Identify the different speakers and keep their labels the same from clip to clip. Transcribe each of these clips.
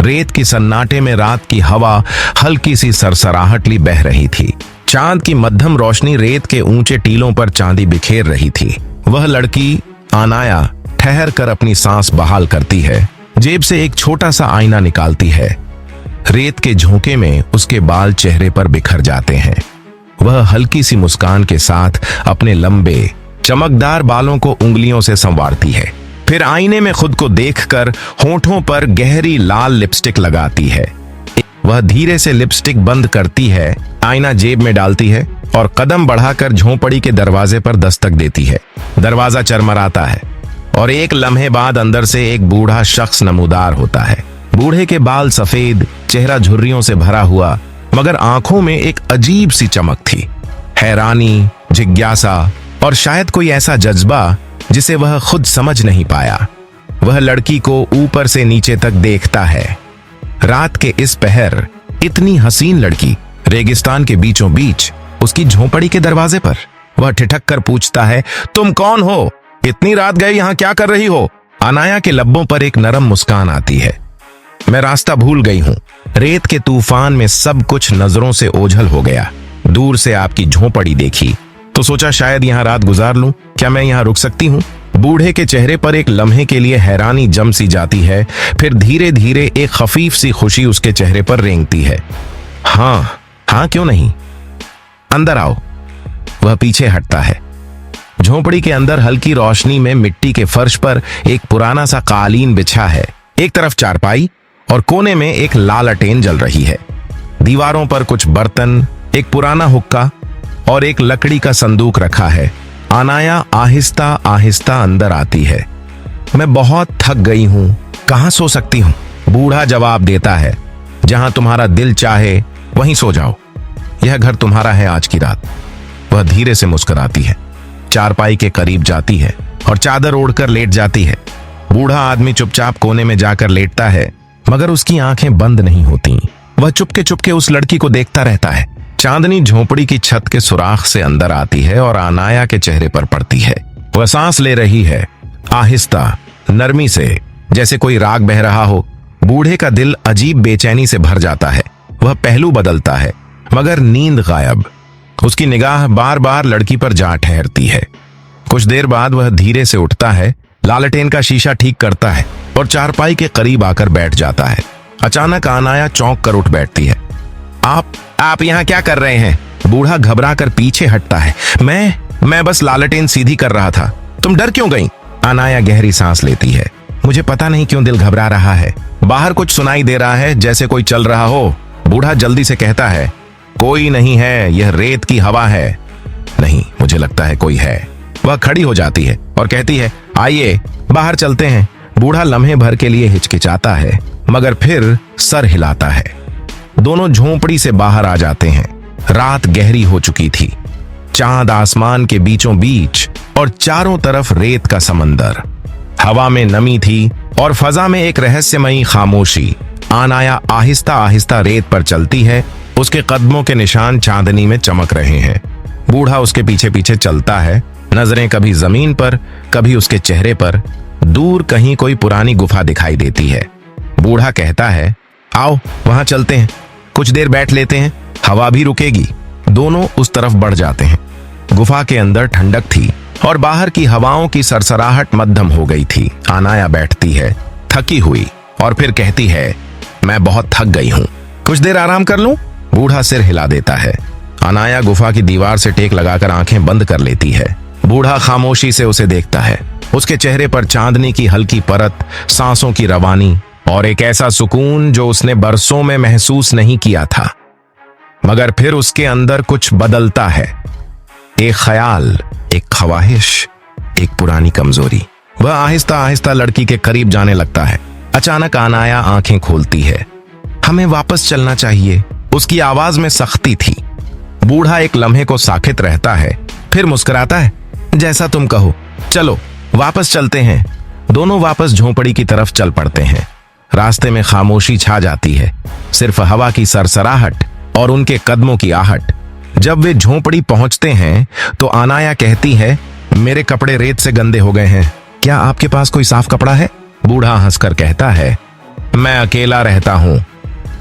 Speaker 1: रेत की सन्नाटे में रात की हवा हल्की सी सरसराहटली बह रही थी। चांद की मध्यम रोशनी रेत के ऊंचे टीलों पर चांदी बिखेर रही थी। वह लड़की अनाया ठहर कर अपनी सांस बहाल करती है, जेब से एक छोटा सा आईना निकालती है। रेत के झोंके में उसके बाल चेहरे पर बिखर जाते हैं। वह हल्की सी मुस्कान के साथ अपने लंबे चमकदार बालों को उंगलियों से संवारती है। फिर आईने में खुद को देखकर होंठों पर गहरी लाल लिपस्टिक लगाती है। वह धीरे से लिपस्टिक बंद करती है, आईना जेब में डालती है और कदम बढ़ाकर झोंपड़ी के दरवाजे पर दस्तक देती है। दरवाजा चरमराता है और एक लम्हे बाद अंदर से एक बूढ़ा शख्स नमूदार होता है। बूढ़े के बाल सफेद, चेहरा झुर्रियों से भरा हुआ, मगर आंखों में एक अजीब सी चमक थी। हैरानी, जिज्ञासा और शायद कोई ऐसा जज्बा जिसे वह खुद समझ नहीं पाया। वह लड़की को ऊपर से नीचे तक देखता है। रात के इस पहर इतनी हसीन लड़की रेगिस्तान के बीचों बीच उसकी झोंपड़ी के दरवाजे पर। वह ठिठक कर पूछता है, तुम कौन हो? इतनी रात गए यहाँ क्या कर रही हो? अनाया के लब्बों पर एक नरम मुस्कान आती है। मैं रास्ता भूल गई हूँ। रेत के तूफान में सब कुछ नजरों से ओझल हो गया। दूर से आपकी झोंपड़ी देखी तो सोचा शायद यहाँ रात गुजार लूं। क्या मैं यहाँ रुक सकती हूँ? बूढ़े के चेहरे पर एक लम्हे के लिए हैरानी जम सी जाती है, फिर धीरे धीरे एक खफीफ सी खुशी उसके चेहरे पर रेंगती है। हाँ हाँ, क्यों नहीं, अंदर आओ। वह पीछे हटता है। झोंपड़ी के अंदर हल्की रोशनी में मिट्टी के फर्श पर एक पुराना सा कालीन बिछा है। एक तरफ चारपाई और कोने में एक लालटेन जल रही है। दीवारों पर कुछ बर्तन, एक पुराना हुक्का और एक लकड़ी का संदूक रखा है। अनाया आहिस्ता आहिस्ता अंदर आती है। मैं बहुत थक गई हूं, कहां सो सकती हूं? बूढ़ा जवाब देता है, जहां तुम्हारा दिल चाहे वहीं सो जाओ। यह घर तुम्हारा है आज की रात। वह धीरे से मुस्कुराती है, चारपाई के करीब जाती है और चादर ओढ़कर लेट जाती है। बूढ़ा आदमी चुपचाप कोने में जाकर लेटता है, मगर उसकी आंखें बंद नहीं होती। वह चुपके चुपके उस लड़की को देखता रहता है। चांदनी झोंपड़ी की छत के सुराख से अंदर आती है और अनाया के चेहरे पर पड़ती है। वह सांस ले रही है, आहिस्ता, नरमी से, जैसे कोई राग बह रहा हो। बूढ़े का दिल अजीब बेचैनी से भर जाता है। वह पहलू बदलता है, मगर नींद गायब। उसकी निगाह बार बार लड़की पर जा ठहरती है। कुछ देर बाद वह धीरे से उठता है, लालटेन का शीशा ठीक करता है और चारपाई के करीब आकर बैठ जाता है। अचानक अनाया चौंक कर उठ बैठती है। आप यहाँ क्या कर रहे हैं? बूढ़ा घबरा कर पीछे हटता है। मैं बस लालटेन सीधी कर रहा था। तुम डर क्यों गई? अनाया गहरी सांस लेती है। मुझे पता नहीं क्यों दिल घबरा रहा है। बाहर कुछ सुनाई दे रहा है, जैसे कोई चल रहा हो। बूढ़ा जल्दी से कहता है, कोई नहीं है, यह रेत की हवा है। नहीं, मुझे लगता है कोई है। वह खड़ी हो जाती है और कहती है, आइए बाहर चलते हैं। बूढ़ा लम्हे भर के लिए हिचकिचाता है, मगर फिर सर हिलाता है। दोनों झोंपड़ी से बाहर आ जाते हैं। रात गहरी हो चुकी थी। चांद आसमान के बीचों बीच और चारों तरफ रेत का समंदर। हवा में नमी थी और फजा में एक रहस्यमयी खामोशी। अनाया आहिस्ता आहिस्ता रेत पर चलती है। उसके कदमों के निशान चांदनी में चमक रहे हैं। बूढ़ा उसके पीछे पीछे चलता है, नजरें कभी जमीन पर, कभी उसके चेहरे पर। दूर कहीं कोई पुरानी गुफा दिखाई देती है। बूढ़ा कहता है, आओ वहां चलते हैं, कुछ देर बैठ लेते हैं, हवा भी रुकेगी। दोनों उस तरफ बढ़ जाते हैं। गुफा के अंदर ठंडक थी और बाहर की हवाओं की सरसराहट मध्यम हो गई थी। अनाया बैठती है, थकी हुई, और फिर कहती है, मैं बहुत थक गई हूं, कुछ देर आराम कर लूं? बूढ़ा सिर हिला देता है। अनाया गुफा की दीवार से टेक लगाकर आंखें बंद कर लेती है। बूढ़ा खामोशी से उसे देखता है। उसके चेहरे पर चांदनी की हल्की परत, सांसों की रवानी और एक ऐसा सुकून जो उसने बरसों में महसूस नहीं किया था। मगर फिर उसके अंदर कुछ बदलता है। एक ख्याल, एक ख्वाहिश, एक पुरानी कमजोरी। वह आहिस्ता आहिस्ता लड़की के करीब जाने लगता है। अचानक अनाया आंखें खोलती है। हमें वापस चलना चाहिए, उसकी आवाज में सख्ती थी। बूढ़ा एक लम्हे को साकित रहता है, फिर मुस्कुराता है, जैसा तुम कहो, चलो वापस चलते हैं। दोनों वापस झोंपड़ी की तरफ चल पड़ते हैं। रास्ते में खामोशी छा जाती है, सिर्फ हवा की सरसराहट और उनके कदमों की आहट। जब वे झोंपड़ी पहुंचते हैं तो अनाया कहती है, मेरे कपड़े रेत से गंदे हो गए हैं, क्या आपके पास कोई साफ कपड़ा है? बूढ़ा हंसकर कहता है, मैं अकेला रहता हूँ,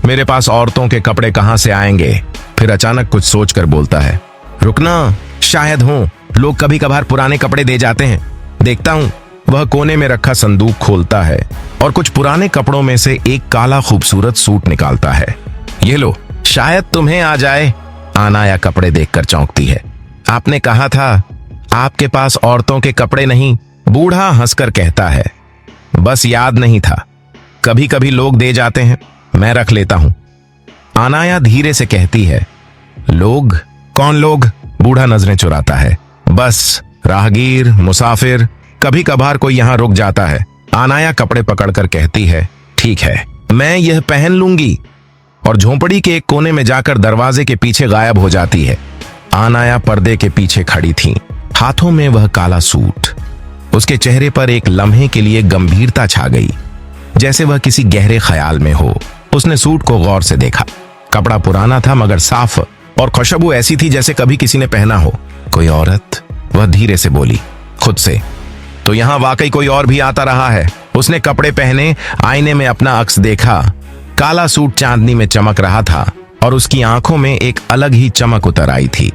Speaker 1: मेरे पास औरतों के कपड़े कहाँ से आएंगे। फिर अचानक कुछ सोचकर बोलता है, रुकना, शायद हो, लोग कभी कभार पुराने कपड़े दे जाते हैं। देखता हूँ। वह कोने में रखा संदूक खोलता है और कुछ पुराने कपड़ों में से एक काला खूबसूरत सूट निकालता है। ये लो, शायद तुम्हें आ जाए। अनाया कपड़े देखकर चौंकती है। आपने कहा था आपके पास औरतों के कपड़े नहीं। बूढ़ा हंसकर कहता है, बस याद नहीं था, कभी कभी लोग दे जाते हैं, मैं रख लेता हूं। अनाया धीरे से कहती है, लोग? कौन लोग? बूढ़ा नजरें चुराता है। बस राहगीर, मुसाफिर, कभी कभार कोई यहां रुक जाता है। अनाया कपड़े पकड़कर कहती है, ठीक है, मैं यह पहन लूंगी, और झोंपड़ी के एक कोने में जाकर दरवाजे के पीछे गायब हो जाती है। अनाया पर्दे के पीछे खड़ी थी, हाथों में वह काला सूट। उसके चेहरे पर एक लम्हे के लिए गंभीरता छा गई, जैसे वह किसी गहरे ख्याल में हो। उसने सूट को गौर से देखा। कपड़ा पुराना था मगर साफ, और खुशबू ऐसी थी जैसे कभी किसी ने पहना हो। कोई औरत? वह धीरे से बोली, खुद से। तो यहां वाकई कोई और भी आता रहा है। उसने कपड़े पहने, आईने में अपना अक्स देखा। काला सूट चांदनी में चमक रहा था और उसकी आंखों में एक अलग ही चमक उतर आई थी।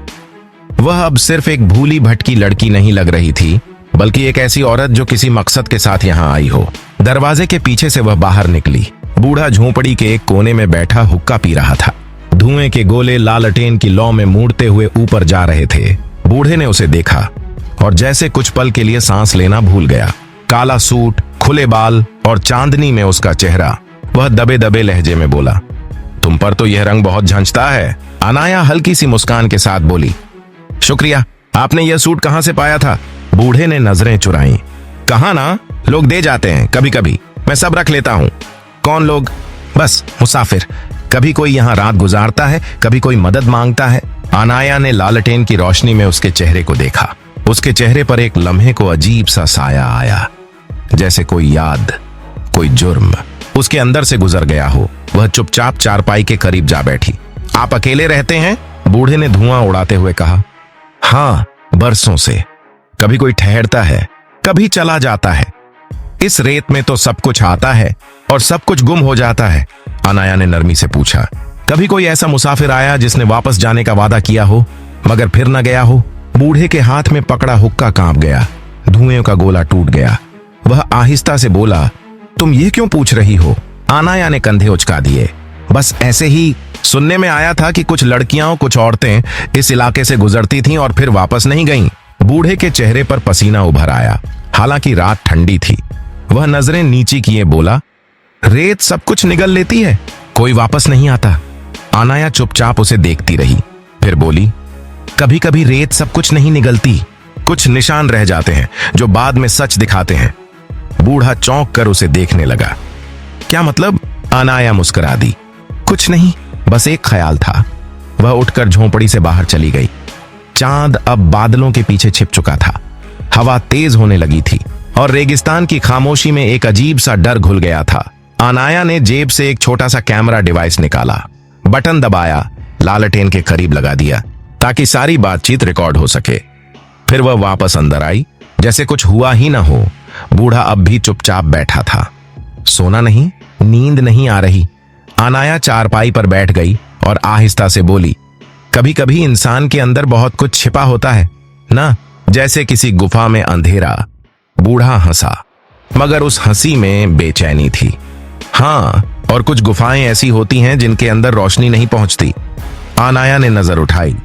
Speaker 1: वह अब सिर्फ एक भूली भटकी लड़की नहीं लग रही थी, बल्कि एक ऐसी औरत जो किसी मकसद के साथ यहां आई हो। दरवाजे के पीछे से वह बाहर निकली। बूढ़ा झोंपड़ी के एक कोने में बैठा हुक्का पी रहा था। धुएं के गोले लालटेन की लौ में मुड़ते हुए ऊपर जा रहे थे। बूढ़े ने उसे देखा और जैसे कुछ पल के लिए सांस लेना भूल गया। काला सूट, खुले बाल और चांदनी में उसका चेहरा। वह दबे दबे लहजे में बोला, तुम पर तो यह रंग बहुत झंझता है। अनाया हल्की सी मुस्कान के साथ बोली, शुक्रिया। आपने यह सूट कहां से पाया था? बूढ़े ने नजरें चुराई। कहा ना, लोग दे जाते हैं कभी कभी, मैं सब रख लेता हूं। कौन लोग? बस मुसाफिर। कभी कोई यहां रात गुजारता है, कभी कोई मदद मांगता है। अनाया ने लालटेन की रोशनी में उसके चेहरे को देखा। उसके चेहरे पर एक लम्हे को अजीब सा साया आया, जैसे कोई याद, कोई जुर्म उसके अंदर से गुजर गया हो। वह चुपचाप चारपाई के करीब जा बैठी। आप अकेले रहते हैं? बूढ़े ने धुआं उड़ाते हुए कहा। हाँ, बरसों से। कभी कोई ठहरता है, कभी चला जाता है। इस रेत में तो सब कुछ आता है और सब कुछ गुम हो जाता है। अनाया ने नरमी से पूछा, कभी कोई ऐसा मुसाफिर आया जिसने वापस जाने का वादा किया हो मगर फिर न गया हो? बूढ़े के हाथ में पकड़ा हुक्का कांप गया। धुएं का गोला टूट गया। वह आहिस्ता से बोला, तुम ये क्यों पूछ रही हो? अनाया ने कंधे उचका दिए। बस ऐसे ही सुनने में आया था कि कुछ लड़कियां, कुछ औरतें इस इलाके से गुजरती थीं और फिर वापस नहीं गईं। बूढ़े के चेहरे पर पसीना उभर आया, हालांकि रात ठंडी थी। वह नजरें नीची किए बोला, रेत सब कुछ निगल लेती है, कोई वापस नहीं आता। अनाया चुपचाप उसे देखती रही, फिर बोली, कभी कभी रेत सब कुछ नहीं निगलती, कुछ निशान रह जाते हैं जो बाद में सच दिखाते हैं। बूढ़ा चौंक कर उसे देखने लगा। क्या मतलब? अनाया मुस्कुरा दी। कुछ नहीं, बस एक ख्याल था। वह उठकर झोंपड़ी से बाहर चली गई। चांद अब बादलों के पीछे छिप चुका था। हवा तेज होने लगी थी और रेगिस्तान की खामोशी में एक अजीब सा डर घुल गया था। अनाया ने जेब से एक छोटा सा कैमरा डिवाइस निकाला, बटन दबाया, लालटेन के करीब लगा दिया ताकि सारी बातचीत रिकॉर्ड हो सके। फिर वह वापस अंदर आई, जैसे कुछ हुआ ही ना हो। बूढ़ा अब भी चुपचाप बैठा था। सोना नहीं, नींद नहीं आ रही। अनाया चारपाई पर बैठ गई और आहिस्ता से बोली, कभी कभी इंसान के अंदर बहुत कुछ छिपा होता है ना, जैसे किसी गुफा में अंधेरा। बूढ़ा हंसा, मगर उस हंसी में बेचैनी थी। हाँ, और कुछ गुफाएं ऐसी होती हैं जिनके अंदर रोशनी नहीं पहुंचती। अनाया ने नजर उठाई,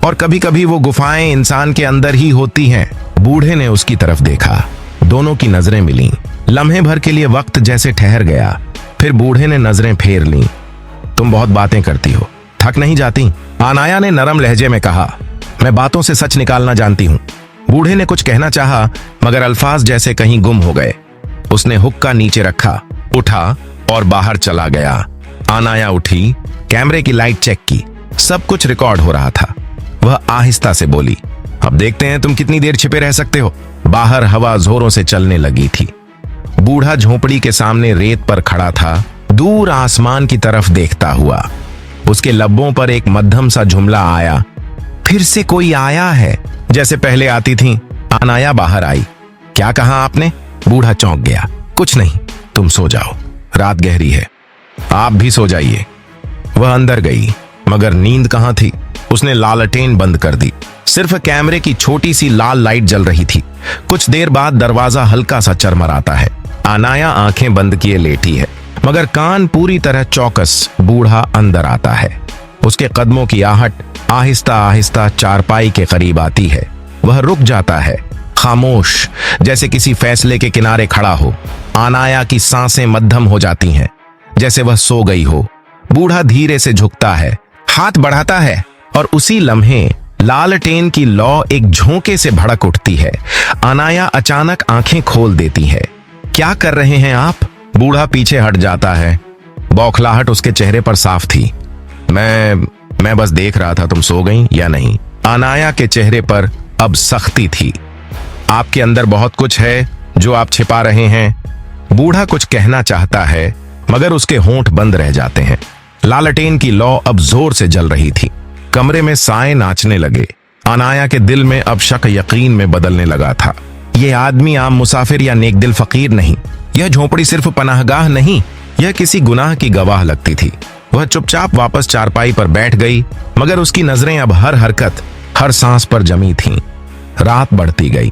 Speaker 1: और कभी कभी वो गुफाएं इंसान के अंदर ही होती हैं। बूढ़े ने उसकी तरफ देखा। दोनों की नजरें मिलीं। लम्हे भर के लिए वक्त जैसे ठहर गया। फिर बूढ़े ने नजरें फेर लीं। तुम बहुत बातें करती हो, थक नहीं जाती? अनाया ने नरम लहजे में कहा। मैं बातों से सच निकालना जानती हूँ। बूढ़े ने कुछ कहना चाहा, मगर अल्फाज जैसे कहीं गुम हो गए। उसने हुक्का नीचे रखा, उठा और बाहर चला गया। अनाया उठी, कैमरे की लाइट चेक की। सब कुछ रिकॉर्ड हो रहा था। वह आहिस्ता से बोली, अब देखते हैं तुम कितनी देर छिपे रह सकते हो। बाहर हवा जोरों से चलने लगी थी। बूढ़ा झोंपड़ी के सामने रेत पर खड़ा था, दूर आसमान की तरफ देखता हुआ। उसके लब्बों पर एक मध्यम सा जुमला आया, फिर से कोई आया है, जैसे पहले आती थी। अनाया बाहर आई। क्या कहा आपने? बूढ़ा चौंक गया। कुछ नहीं, तुम सो जाओ। रात गहरी है, आप भी सो जाइए। वह अंदर गई, मगर नींद कहाँ थी। उसने लालटेन बंद कर दी। सिर्फ कैमरे की छोटी सी लाल लाइट जल रही थी। कुछ देर बाद दरवाजा हल्का सा चरमराता है। अनाया आंखें बंद किए लेटी है, मगर कान पूरी तरह चौकस। बूढ़ा अंदर आता है। उसके कदमों की आहट आहिस्ता आहिस्ता चारपाई के करीब आती है। वह रुक जाता है, खामोश, जैसे किसी फैसले के किनारे खड़ा हो। अनाया की सांसें मध्यम हो जाती हैं, जैसे वह सो गई हो। बूढ़ा धीरे से झुकता है, हाथ बढ़ाता है, और उसी लम्हे लालटेन की लौ एक झोंके से भड़क उठती है। अनाया अचानक आंखें खोल देती है। क्या कर रहे हैं आप? बूढ़ा पीछे हट जाता है। बौखलाहट उसके चेहरे पर साफ थी। मैं बस देख रहा था तुम सो गई या नहीं। अनाया के चेहरे पर अब सख्ती थी। आपके अंदर बहुत कुछ है जो आप छिपा रहे हैं। बूढ़ा कुछ कहना चाहता है, मगर उसके होंठ बंद रह जाते हैं। लालटेन की लौ अब जोर से जल रही थी। कमरे में साए नाचने लगे। अनाया के दिल में अब शक यकीन में बदलने लगा था। यह आदमी आम मुसाफिर या नेकदिल फकीर नहीं। यह झोपड़ी सिर्फ पनाहगाह नहीं, यह किसी गुनाह की गवाह लगती थी। वह चुपचाप वापस चारपाई पर बैठ गई, मगर उसकी नजरें अब हर हरकत, हर सांस पर जमी थीं। रात बढ़ती गई।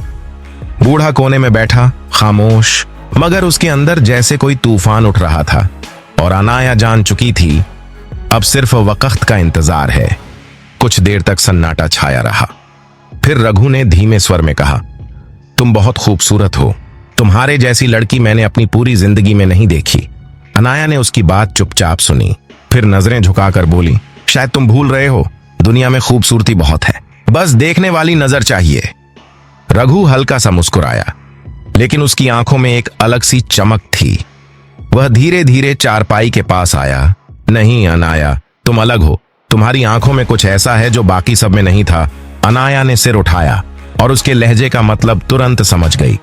Speaker 1: बूढ़ा कोने में बैठा, खामोश, मगर उसके अंदर जैसे कोई तूफान उठ रहा था। और अनाया जान चुकी थी अब सिर्फ वक्त का इंतजार है। कुछ देर तक सन्नाटा छाया रहा। फिर रघु ने धीमे स्वर में कहा, तुम बहुत खूबसूरत हो। तुम्हारे जैसी लड़की मैंने अपनी पूरी जिंदगी में नहीं देखी। अनाया ने उसकी बात चुपचाप सुनी, फिर नजरें झुकाकर बोली, शायद तुम भूल रहे हो, दुनिया में खूबसूरती बहुत है, बस देखने वाली नजर चाहिए। रघु हल्का सा मुस्कुराया, लेकिन उसकी आंखों में एक अलग सी चमक थी। वह धीरे धीरे चारपाई के पास आया। नहीं अनाया, तुम अलग हो। तुम्हारी आंखों में कुछ ऐसा है जो बाकी सब में नहीं था। अनाया ने सिर उठाया और उसके लहजे का मतलब तुरंत समझ गई।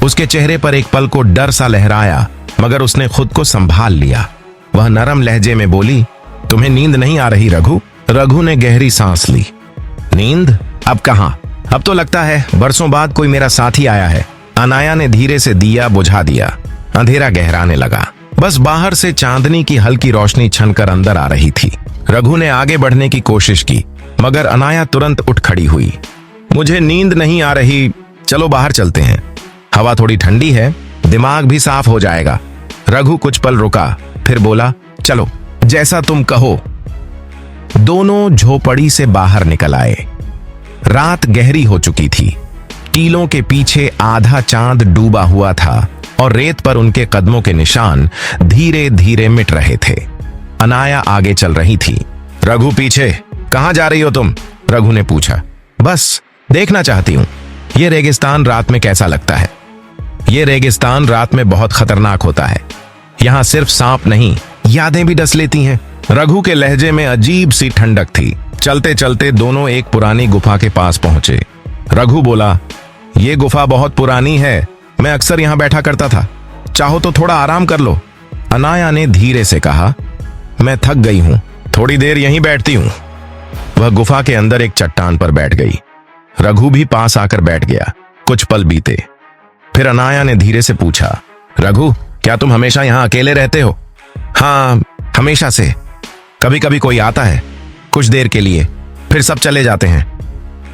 Speaker 1: उसके चेहरे पर एक पल को डर सा लहराया, मगर उसने खुद को संभाल लिया। वह नरम लहजे में बोली, तुम्हें नींद नहीं आ रही रघु? रघु ने गहरी सांस ली। नींद? अब कहां? अब तो लगता है बरसों बाद कोई मेरा साथी आया है। अनाया ने धीरे से दिया बुझा दिया। अंधेरा गहराने लगा। बस बाहर से चांदनी की हल्की रोशनी छनकर अंदर आ रही थी। रघु ने आगे बढ़ने की कोशिश की, मगर अनाया तुरंत उठ खड़ी हुई। मुझे नींद नहीं आ रही, चलो बाहर चलते हैं। हवा थोड़ी ठंडी है, दिमाग भी साफ हो जाएगा। रघु कुछ पल रुका, फिर बोला, चलो जैसा तुम कहो। दोनों झोपड़ी से बाहर निकल आए। रात गहरी हो चुकी थी। टीलों के पीछे आधा चांद डूबा हुआ था और रेत पर उनके कदमों के निशान धीरे धीरे मिट रहे थे। अनाया आगे चल रही थी। रघु पीछे। कहां जा रही हो तुम? रघु ने पूछा। बस देखना चाहती हूं, यह रेगिस्तान रात में कैसा लगता है। यह रेगिस्तान रात में बहुत खतरनाक होता है। यहां सिर्फ सांप नहीं, यादें भी डस लेती हैं। रघु के लहजे में अजीब सी ठंडक थी। चलते चलते दोनों एक पुरानी गुफा के पास पहुंचे। रघु बोला, यह गुफा बहुत पुरानी है, मैं अक्सर यहां बैठा करता था, चाहो तो थोड़ा आराम कर लो। अनाया ने धीरे से कहा, मैं थक गई हूं, थोड़ी देर यहीं बैठती हूं। वह गुफा के अंदर एक चट्टान पर बैठ गई। रघु भी पास आकर बैठ गया। कुछ पल बीते। फिर अनाया ने धीरे से पूछा, रघु, क्या तुम हमेशा यहां अकेले रहते हो? हाँ, हमेशा से। कभी कभी कोई आता है, कुछ देर के लिए, फिर सब चले जाते हैं।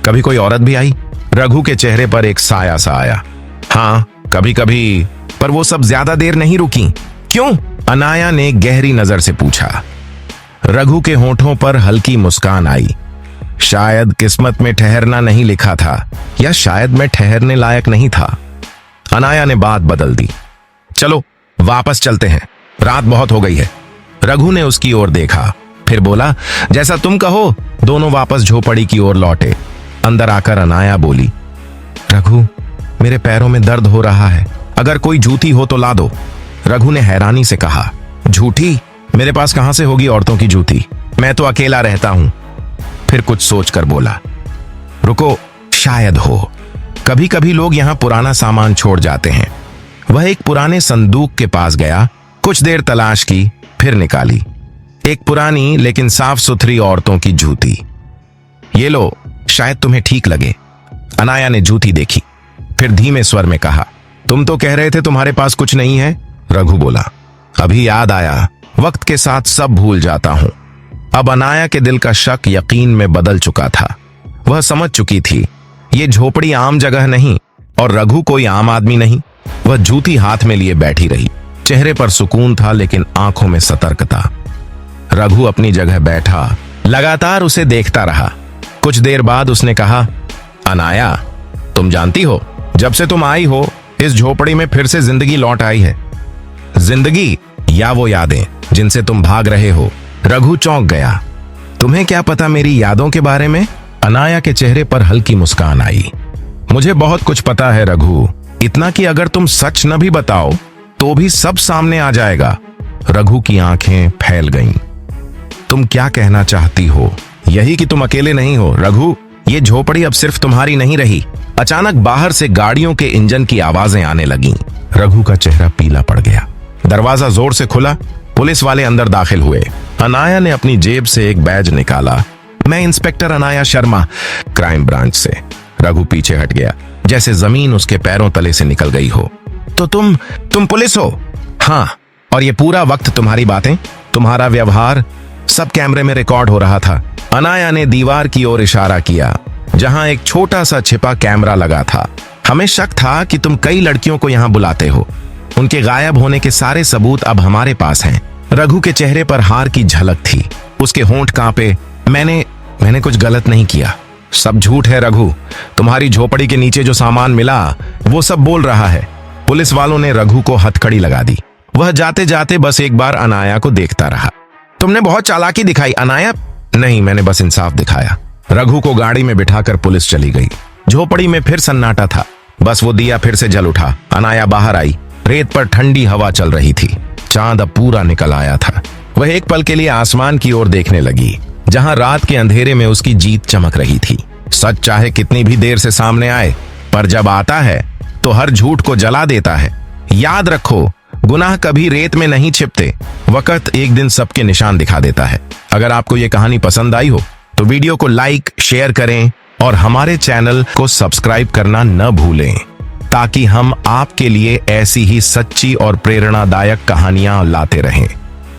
Speaker 1: कभी कोई औरत भी आई? रघु के चेहरे पर एक साया सा आया। हाँ, कभी कभी, पर वो सब ज्यादा देर नहीं रुकी। क्यों? अनाया ने गहरी नजर से पूछा। रघु के होंठों पर हल्की मुस्कान आई। शायद किस्मत में ठहरना नहीं लिखा था, या शायद मैं ठहरने लायक नहीं था। अनाया ने बात बदल दी। चलो वापस चलते हैं, रात बहुत हो गई है। रघु ने उसकी ओर देखा, फिर बोला, जैसा तुम कहो। दोनों वापस झोपड़ी की ओर लौटे। अंदर आकर अनाया बोली, रघु, मेरे पैरों में दर्द हो रहा है, अगर कोई जूती हो तो ला दो। रघु ने हैरानी से कहा, जूती? मेरे पास कहां से होगी औरतों की जूती? मैं तो अकेला रहता हूं। फिर कुछ सोचकर बोला, रुको, शायद हो। कभी कभी लोग यहां पुराना सामान छोड़ जाते हैं। वह एक पुराने संदूक के पास गया, कुछ देर तलाश की, फिर निकाली एक पुरानी लेकिन साफ सुथरी औरतों की जूती। ये लो, शायद तुम्हें ठीक लगे। अनाया ने जूती देखी, फिर धीमे स्वर में कहा, तुम तो कह रहे थे तुम्हारे पास कुछ नहीं है। रघु बोला, अभी याद आया, वक्त के साथ सब भूल जाता हूं। अब अनाया के दिल का शक यकीन में बदल चुका था। वह समझ चुकी थी ये झोपड़ी आम जगह नहीं और रघु कोई आम आदमी नहीं। वह जूती हाथ में लिए बैठी रही। चेहरे पर सुकून था लेकिन आंखों में सतर्कता। रघु अपनी जगह बैठा लगातार उसे देखता रहा। कुछ देर बाद उसने कहा, अनाया, तुम जानती हो, जब से तुम आई हो इस झोपड़ी में फिर से जिंदगी लौट आई है। जिंदगी या वो यादें जिनसे तुम भाग रहे हो? रघु चौंक गया। तुम्हें क्या पता मेरी यादों के बारे में? अनाया के चेहरे पर हल्की मुस्कान आई। मुझे बहुत कुछ पता है रघु, इतना कि अगर तुम सच न भी बताओ तो भी सब सामने आ जाएगा। रघु की आंखें फैल गईं। तुम क्या कहना चाहती हो? यही कि तुम अकेले नहीं हो। रघु, ये झोपड़ी अब सिर्फ तुम्हारी नहीं रही। अचानक बाहर से गाड़ियों के इंजन की आवाजें आने लगीं। रघु का चेहरा पीला पड़ गया। दरवाजा जोर से खुला। पुलिस वाले अंदर दाखिल हुए। अनाया ने अपनी जेब से एक बैज निकाला। मैं inspector Anaya Sharma, crime branch से। रघु पीछे हट गया, जैसे जमीन उसके पैरों तले से निकल गई हो। तो तुम पुलिस हो? हाँ, और ये पूरा वक्त तुम्हारी बातें, तुम्हारा व्यवहार सब कैमरे में रिकॉर्ड हो रहा था। अनाया ने दीवार की ओर इशारा किया, जहां एक छोटा सा छिपा कैमरा लगा था। हमें शक था कि तुम कई लड़कियों को यहां बुलाते हो। उनके गायब होने के सारे सबूत अब हमारे पास हैं। रघु के चेहरे पर हार की झलक थी। उसके होंठ कांपे। मैंने कुछ गलत नहीं किया। सब झूठ है रघु। तुम्हारी झोपड़ी के नीचे जो सामान मिला वो सब बोल रहा है। पुलिस वालों ने रघु को हथकड़ी लगा दी। वह जाते जाते बस एक बार अनाया को देखता रहा। तुमने बहुत चालाकी दिखाई अनाया। नहीं, मैंने बस इंसाफ दिखाया। रघु को गाड़ी में बिठाकर पुलिस चली गई। झोपड़ी में फिर सन्नाटा था। बस वो दिया फिर से जल उठा। अनाया बाहर आई। रेत पर ठंडी हवा चल रही थी। चांद अब पूरा निकल आया था। वह एक पल के लिए आसमान की ओर देखने लगी, जहां रात के अंधेरे में उसकी जीत चमक रही थी। सच चाहे कितनी भी देर से सामने आए, पर जब आता है तो हर झूठ को जला देता है। याद रखो, गुनाह कभी रेत में नहीं छिपते। वक्त एक दिन सबके निशान दिखा देता है। अगर आपको ये कहानी पसंद आई हो तो वीडियो को लाइक, शेयर करें और हमारे चैनल को सब्सक्राइब करना न भूलें, ताकि हम आपके लिए ऐसी ही सच्ची और प्रेरणादायक कहानियां लाते रहें।